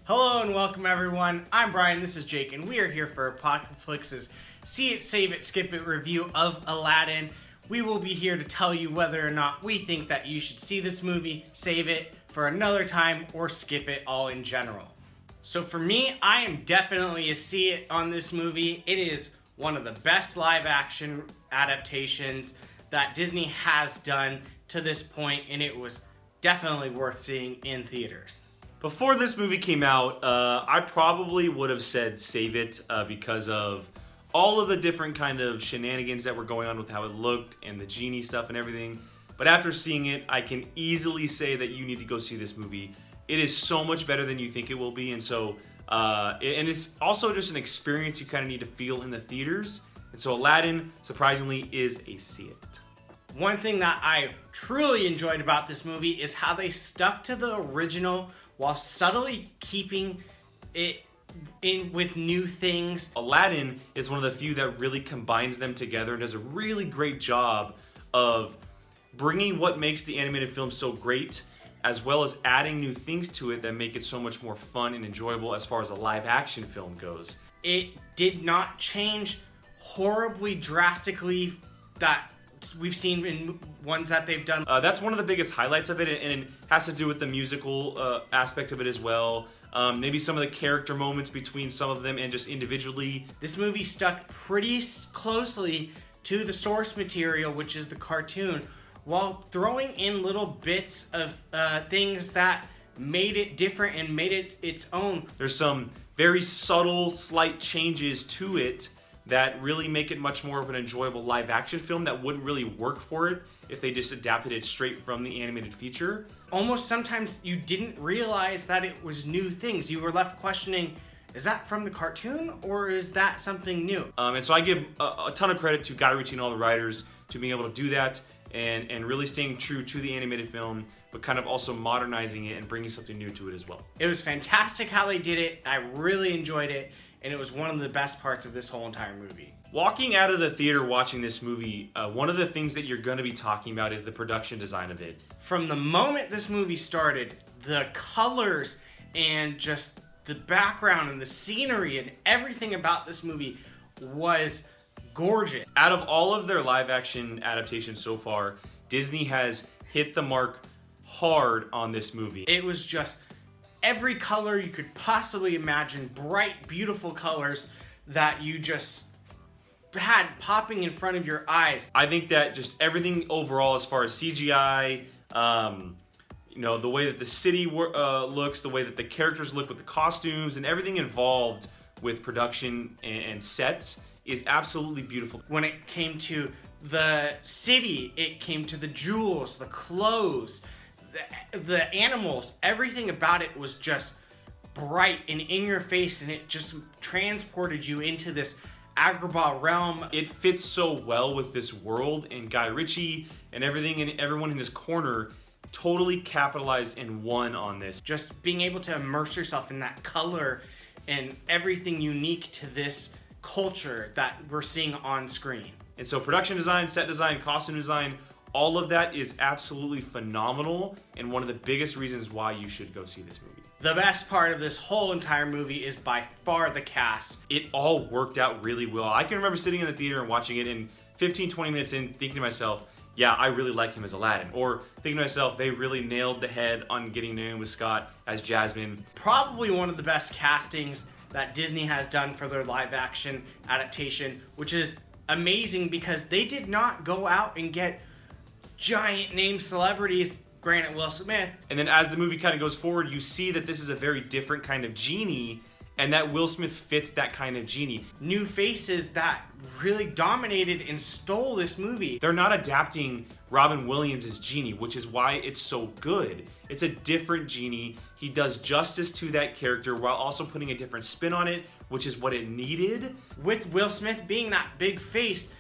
Hello and welcome everyone. I'm Brian, this is Jake, and we are here for Apocaflix's See It, Save It, Skip It review of Aladdin. We will be here to tell you whether or not we think that you should see this movie, save it for another time, or skip it all in general. So for me, I am definitely a see it on this movie. It is one of the best live action adaptations that Disney has done to this point, and it was definitely worth seeing in theaters. Before this movie came out, I probably would have said save it because of all of the different kind of shenanigans that were going on with how it looked and the Genie stuff and everything. But after seeing it, I can easily say that you need to go see this movie. It is so much better than you think it will be, and so and it's also just an experience you kind of need to feel in the theaters. And so Aladdin, surprisingly, is a see it. One thing that I truly enjoyed about this movie is how they stuck to the original while subtly keeping it in with new things. Aladdin is one of the few that really combines them together and does a really great job of bringing what makes the animated film so great, as well as adding new things to it that make it so much more fun and enjoyable as far as a live action film goes. It did not change horribly drastically that we've seen in ones that they've done. That's one of the biggest highlights of it, and it has to do with the musical aspect of it as well. Maybe some of the character moments between some of them and just individually. This movie stuck pretty closely to the source material, which is the cartoon, while throwing in little bits of things that made it different and made it its own. There's some very subtle, slight changes to it that really make it much more of an enjoyable live action film that wouldn't really work for it if they just adapted it straight from the animated feature. Almost sometimes you didn't realize that it was new things. You were left questioning, is that from the cartoon or is that something new? And so I give a ton of credit to Guy Ritchie and all the writers to being able to do that and really staying true to the animated film, but kind of also modernizing it and bringing something new to it as well. It was fantastic how they did it. I really enjoyed it, and it was one of the best parts of this whole entire movie. Walking out of the theater watching this movie, one of the things that you're going to be talking about is the production design of it. From the moment this movie started, the colors and just the background and the scenery and everything about this movie was gorgeous. Out of all of their live action adaptations so far, Disney has hit the mark hard on this movie. It was just every color you could possibly imagine, bright, beautiful colors that you just had popping in front of your eyes. I think that just everything overall as far as CGI, the way that the city looks, the way that the characters look with the costumes, and everything involved with production and sets is absolutely beautiful. When it came to the city, it came to the jewels, the clothes, the animals, everything about it was just bright and in your face, and it just transported you into this Agrabah realm. It fits so well with this world, and Guy Ritchie and everything and everyone in his corner totally capitalized and won on this. Just being able to immerse yourself in that color and everything unique to this culture that we're seeing on screen. And so production design, set design, costume design, all of that is absolutely phenomenal and one of the biggest reasons why you should go see this movie. The best part of this whole entire movie is by far the cast. It all worked out really well. I can remember sitting in the theater and watching it, and 15, 20 minutes in thinking to myself, yeah, I really like him as Aladdin. Or thinking to myself, they really nailed the head on getting Naomi Scott as Jasmine. Probably one of the best castings that Disney has done for their live action adaptation, which is amazing because they did not go out and get giant name celebrities, granted Will Smith. And then as the movie kind of goes forward, you see that this is a very different kind of Genie, and that Will Smith fits that kind of Genie. New faces that really dominated and stole this movie. They're not adapting Robin Williams' Genie, which is why it's so good. It's a different Genie. He does justice to that character while also putting a different spin on it, which is what it needed. With Will Smith being that big face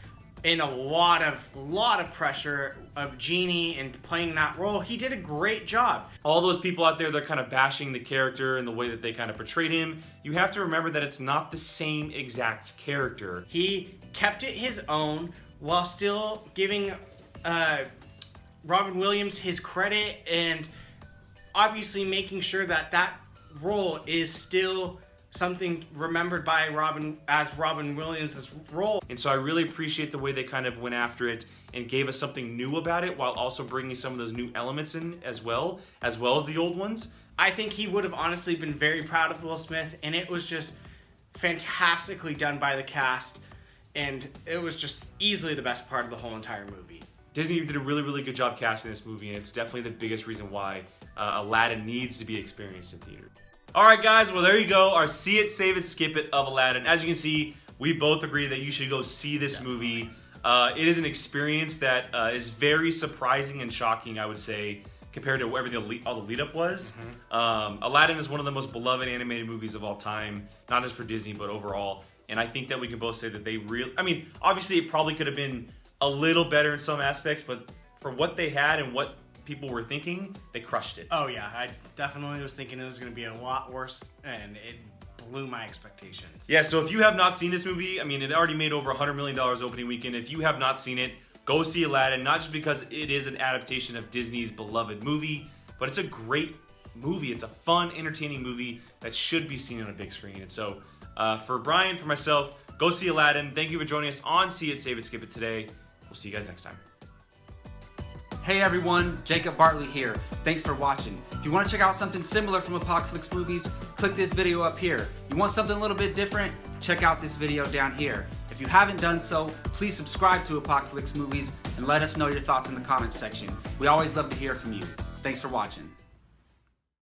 and a lot of pressure of Genie and playing that role, he did a great job. All those people out there, they're kind of bashing the character and the way that they kind of portrayed him. You have to remember that it's not the same exact character. He kept it his own while still giving Robin Williams his credit and obviously making sure that that role is still something remembered by Robin Williams' role. And so I really appreciate the way they kind of went after it and gave us something new about it while also bringing some of those new elements in as well as the old ones. I think he would have honestly been very proud of Will Smith, and it was just fantastically done by the cast, and it was just easily the best part of the whole entire movie. Disney did a really, really good job casting this movie, and it's definitely the biggest reason why Aladdin needs to be experienced in theater. Alright guys, well there you go, our See It, Save It, Skip It of Aladdin. As you can see, we both agree that you should go see this movie. It is an experience that is very surprising and shocking, I would say, compared to whatever all the lead up was. Aladdin is one of the most beloved animated movies of all time, not just for Disney, but overall. And I think that we can both say that they really, I mean, obviously it probably could have been a little better in some aspects, but for what they had and what people were thinking, they crushed it. Oh yeah, I definitely was thinking it was going to be a lot worse, and it blew my expectations. Yeah, so if you have not seen this movie, I mean, it already made over $100 million opening weekend. If you have not seen it, go see Aladdin, not just because it is an adaptation of Disney's beloved movie, but it's a great movie. It's a fun, entertaining movie that should be seen on a big screen. And so for Brian, for myself, go see Aladdin. Thank you for joining us on See It, Save It, Skip It today. We'll see you guys next time. Hey everyone, Jacob Bartley here. Thanks for watching. If you want to check out something similar from Apocaflix movies, click this video up here. You want something a little bit different? Check out this video down here. If you haven't done so, please subscribe to Apocaflix movies and let us know your thoughts in the comments section. We always love to hear from you. Thanks for watching.